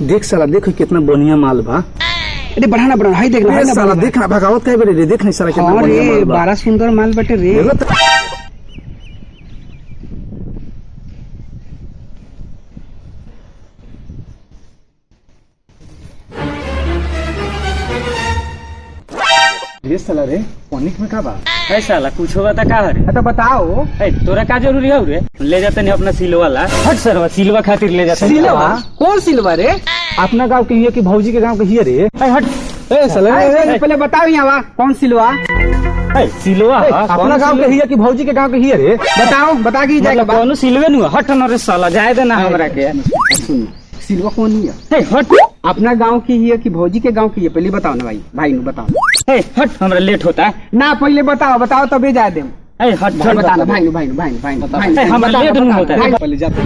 देख साला, देख कितना बढ़िया माल बा। अरे बढ़ाना बढ़ाना, हाय देख अरे साला देख ना, भगावत काय बरे रे, देख नहीं साला कितना बढ़िया माल बा। बड़ा सुंदर माल बटे रे। रे साला रे, पनिक में का बा? है साला कुछ होगा तो का हरे? तो बताओ है तोरा का जरूरी है रे? ले जाते नहीं अपना सिलवा ला। हट सरवा, सिलवा खातिर ले जाते। सिलवा? कौन सिलवा रे? अपना गांव के हिया कि भौजी के गांव के हिया रे? हट ए साला रे, पहले बताओ यहाँ कौन सिलवा? है सिलवा अपना गांव के हिया कि भौजी के गांव के हिया रे? बताओ, बता के जाएगा। कौन सिलवे नु? हट न रे साला, जाए देना हमरा के। सिलवा कौन है? हट। अपना गांव की है कि भौजी के गांव की है? पहले बताओ ना भाई, भाई नु बताओ। हट, हमरा लेट होता है ना, पहले बताओ, बताओ तभी जाए दे। हट बताना भाई भाई हमरा लेट नहीं होता है। पहले जाते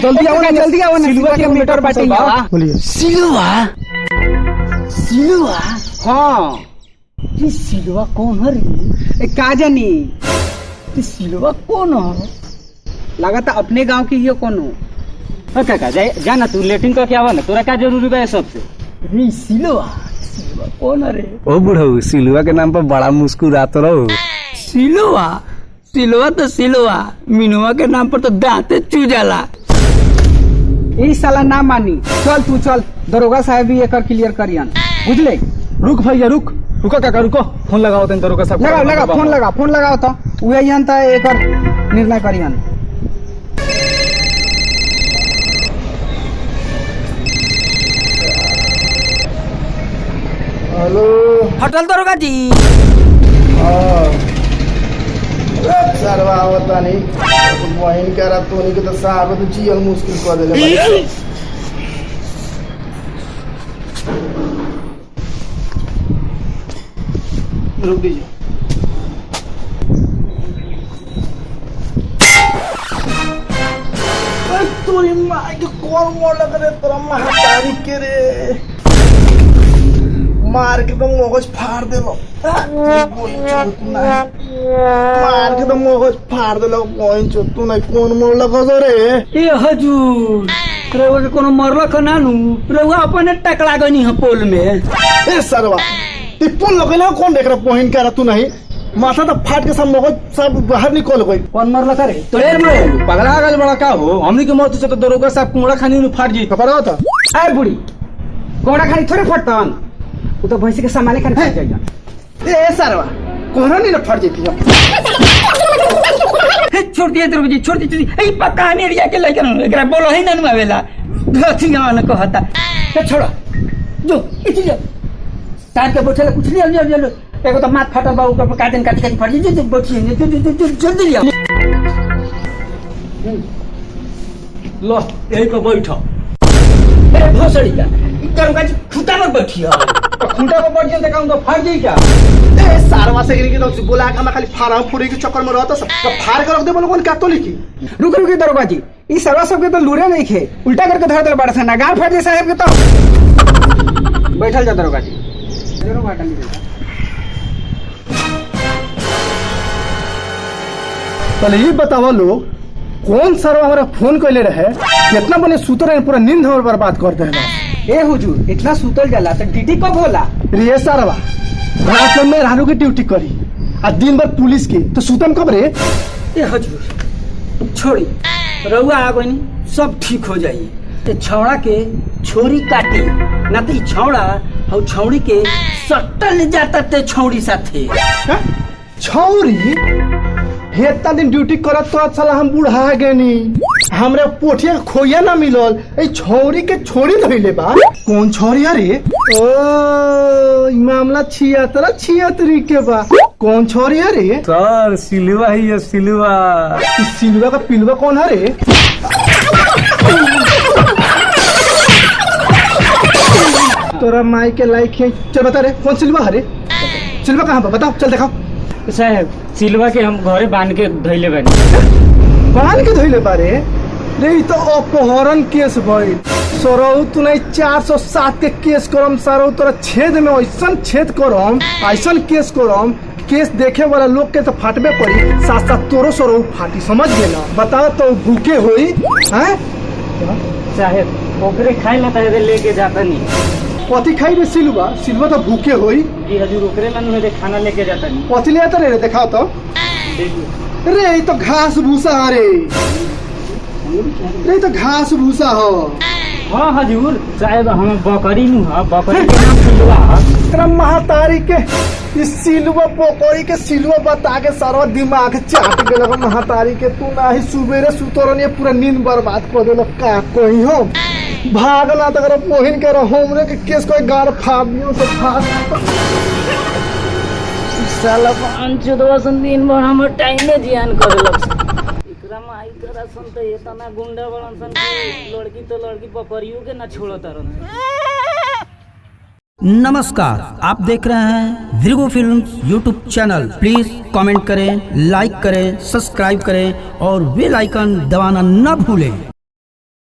जल्दी आओ ना, जल्दी आओ ना। सिलवा के मीटर बाटे यहाँ। बोलिए सिलवा? सिलवा? हाँ। ये सिलवा कौन है रे? का जानी ये सिलवा कौन है? लगा था अपने गांव की ही कौन हो। काका जाना तू लेटिंग का क्या ना, तोरा क्या जरूरी बा सबसे? रे सिलवा कौन है रे? ओ बुढ़ऊ, सिलवा के नाम पर बड़ा मुस्कुरात रहो। सिलवा? सिलवा तो सिलवा, मिनुआ के नाम पर तो दांते चू जाला। ये साला ना मानी। चल तू चल, दरोगा साहब भी एक क्लियर करियन, बुझले? रुक भैया रुक, रुको काका रुको, फोन लगाओ तन दरोगा साहब। लगा फोन लगाओ तो उहे यन त एक निर्णय करियन। हेलो होटल दरोगा जी। सरवा आवता नहीं, बहन कह रहा तो नहीं के तो साहब तो जियल मुश्किल कर देले। रुक दीजिए। तोरी माँ के कौन मोड़ लग रहे तोरा महातारी के रे, मार के तो मगज फाड़ देलो। मार के तो मगज फाड़ देलो। तू नहीं कौन मोड़ लगा रे? ए हजूर, रउआ के कोनो मरला का नानू, रउआ अपने टकरा गनी है पोल में। ए सरवा, ये पुल लगेला कौन देख रहा? पोहिन कह रहा तू नहीं, माथा तो फाट के सब मगज सब बाहर निकल गई। कौन मरला का रे? तोरे में पगला गल बड़ा का हो? हमनी के मौत से तो दरोगा साहब कुंडा खानी में फाट जी खबर होता। ए बुढ़ी, कोड़ा खानी थोड़े फटतन, वो तो भैंसी के सामाने खाने फट जाएगा। ए सरवा, कोहरा नहीं ना फट जेती। छोड़ दिए दरोगा जी, छोड़ दी। ए पक्का नहीं रिया के लेकर एकरा बोलो ही ना आवेला। धथिया न कहता। ए छोड़ जो इति जा तार के बैठे कुछ नहीं जल्दी एगो तो माथ फाटल बा, ऊपर काटन काट के फट जे बैठिए जल्दी लिया। लो यही पे बैठो। ए भोसड़ी का दरोगा जी खुटा पर बैठिया। खुंटा पर बैठ जाए तो फाट जाई क्या? ए सारवा से गिरी के तो बोला का मैं खाली फारा फुरी के चक्कर में रहता सब तो फाड़ के रख दे। बोलो कौन का तो लिखी। रुक दरोगा जी, ई सरवा सब के तो लूरे नहीं खे, उल्टा करके धर दे बड़ा सा ना गार फाट दे साहब के तो। बैठल जा दरोगा जी। दरोगा का नहीं पहले ये बतावा लोग, कौन सरवा हमारा फोन कैले रहे? कितना बने सुतर रहे, पूरा नींद हमर बर्बाद कर दे। ए हुजूर, इतना सुतल जाला तो ड्यूटी कब होला? रे सरवा, रात में रानू की ड्यूटी करी आ दिन भर पुलिस की, तो सुतम कब रे? ए हुजूर छोड़ी, रउआ आ गई सब ठीक हो जाई। ते छौड़ा के छोरी काटी ना, तो छौड़ा और छौड़ी के सट्टल जाता ते छौड़ी साथे। छौरी हेता दिन ड्यूटी करत तो साला हम बुढ़ा गनी, हमरा पोठिया खोया ना मिलल। ए छौरी के छोड़ी धइले बा। कौन छौरी रे? ओ ई मामला छियतरी के बा। कौन छौरी रे? सर सिलवा ही है, सिलवा। ई सिलवा का पिलवा कौन है रे? तोरा माई के लाइक है। चल बता रे, कौन सिलवा है रे? सिलवा कहाँ बा बताओ, चल दिखाओ। साहब सिलवा के हम घरे बांध के धइले बानी। बांध के धइले बारे रे? ई तो अपहरण केस भइल। सरौ तू नहीं 407 के केस करम, सरौ तोरा छेद में ऐसा छेद करम, ऐसा केस करम केस देखे वाला लोग के तो फाटबे पड़ी, साथ साथ तोरो सरो फाटी, समझ गेला। बताओ तो भूखे होई हैं? साहेब ओकरे खाए ला ताहे लेके जाता नहीं। कथी खाई रे सिलवा? सिलवा तो भूखे होई। जी हजूर ओकरे ला नु खाना लेके जाता नहीं। कथी ले आता रे? दिखाओ तो। रे ये तो घास भूसा रे, ये तो घास भूसा हो। हाँ हजूर साहेब हम बकरी नु हां, बकरी के नाम सिलवा हां। तेरा महातारी के इस सिलवा पोकोरी के सिलवा बता के सारा दिमाग चाट गेल महातारी के। तू ना ही सुबेरे सुतरन ये पूरा नींद बर्बाद कर देल का कोई हो। भागना तो अगर मोहिन के हमरे के केस कोई गार फाबियो से फास साला अंचुदवा सन दिन भर हमर टाइमे जियान करलक। एकरा माई तोरा सन त एतना गुंडा बड़न सन कि लड़की तो लड़की पकड़ियो के ना छोड़तारन। नमस्कार, आप देख रहे हैं Virgo films YouTube channel. Please comment करें, लाइक करें, सब्सक्राइब करें और बेल आइकन दबाना न भूलें।